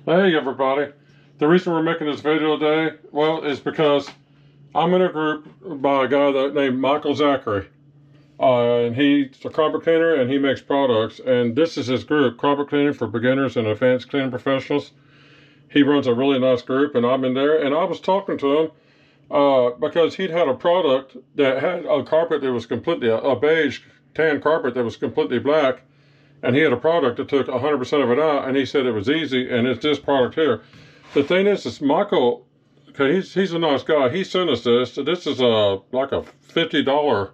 Hey everybody. The reason we're making this video today, well, is because I'm in a group by a guy named Michael Zachary. And he's a carpet cleaner and he makes products. And this is his group, Carpet Cleaning for Beginners and Advanced Cleaning Professionals. He runs a really nice group and I'm in there. And I was talking to him because he'd had a product that had a carpet that was completely, a beige tan carpet that was completely black. And he had a product that took 100% of it out, and he said it was easy, and it's this product here. The thing is Michael, okay, he's a nice guy. He sent us this. This is like a $50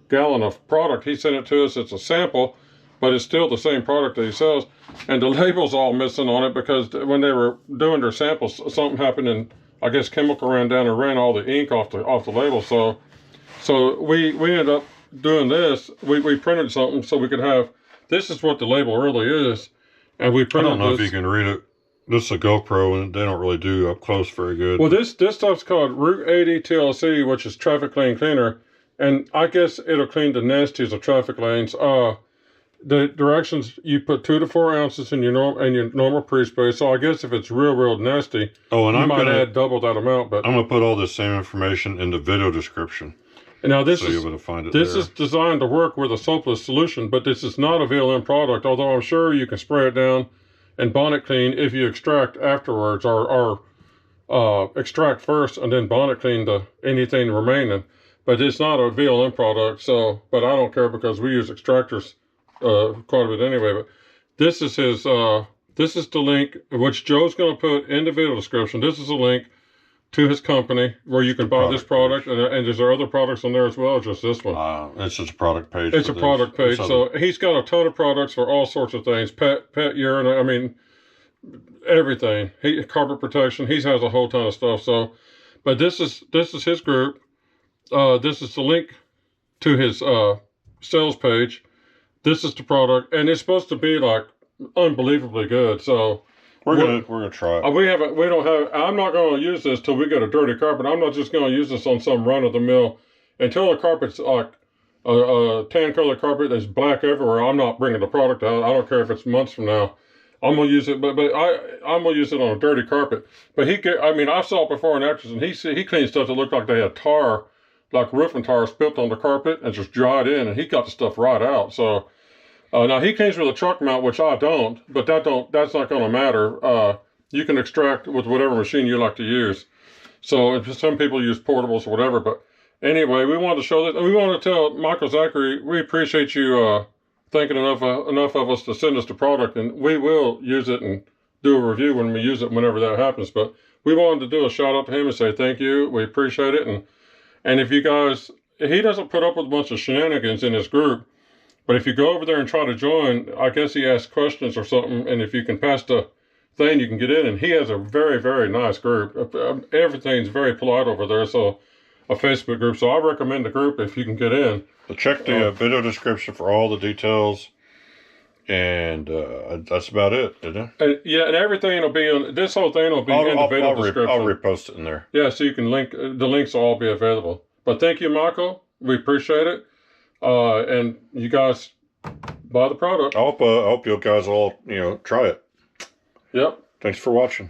gallon of product. He sent it to us. It's a sample, but it's still the same product that he sells. And the label's all missing on it because when they were doing their samples, something happened, and I guess chemical ran down and ran all the ink off the label. So we ended up doing this. We printed something so we could have. This is what the label really is, and we printed. I don't know if you can read it. This is a GoPro, and they don't really do up close very good. Well, this stuff's called Route 80 TLC, which is traffic lane cleaner, and I guess it'll clean the nasties of traffic lanes. The directions, you put 2 to 4 ounces in your normal pre-spray. So I guess if it's real nasty, you might add double that amount. But I'm gonna put all the same information in the video description. And now this you'll be able to find it is designed to work with a soapless solution, but this is not a VLM product, although I'm sure you can spray it down and bonnet clean if you extract afterwards, or extract first and then bonnet clean anything remaining. But it's not a VLM product, but I don't care because we use extractors quite a bit anyway. But this is this is the link, which Joe's going to put in the video description. This is a link to his company where you can buy this product, and there's other products on there as well, or just this one? It's just a product page. It's a product page. So he's got a ton of products for all sorts of things. Pet urine, I mean, everything. Carpet protection. He has a whole ton of stuff. So, but this is his group. This is the link to his sales page. This is the product, and it's supposed to be like unbelievably good. So we're gonna try it. I'm not gonna use this till we get a dirty carpet. I'm not just gonna use this on some run of the mill until the carpet's like a tan color carpet that's black everywhere. I'm not bringing the product out. I don't care if it's months from now. I'm gonna use it, but I'm gonna use it on a dirty carpet. But I saw it before in actors, and he cleaned stuff that looked like they had tar, like roofing tar, spilt on the carpet and just dried in, and he got the stuff right out. So. Now he cleans with a truck mount, which I don't, but that's not going to matter. You can extract with whatever machine you like to use. So some people use portables or whatever, but anyway, we wanted to show this. We want to tell Michael Zachary, we appreciate you thinking enough of us to send us the product, and we will use it and do a review when we use it, whenever that happens. But we wanted to do a shout out to him and say thank you. We appreciate it, and if you guys, he doesn't put up with a bunch of shenanigans in his group. But if you go over there and try to join, I guess he asks questions or something, and if you can pass the thing, you can get in. And he has a very, very nice group. Everything's very polite over there, so a Facebook group. So I recommend the group if you can get in. So check the video description for all the details, and that's about it, isn't it? And everything will be on, this whole thing will be in the video description. I'll repost it in there. Yeah, so you can the links will all be available. But thank you, Michael. We appreciate it. And you guys buy the product. I hope you guys all, try it. Yep. Thanks for watching.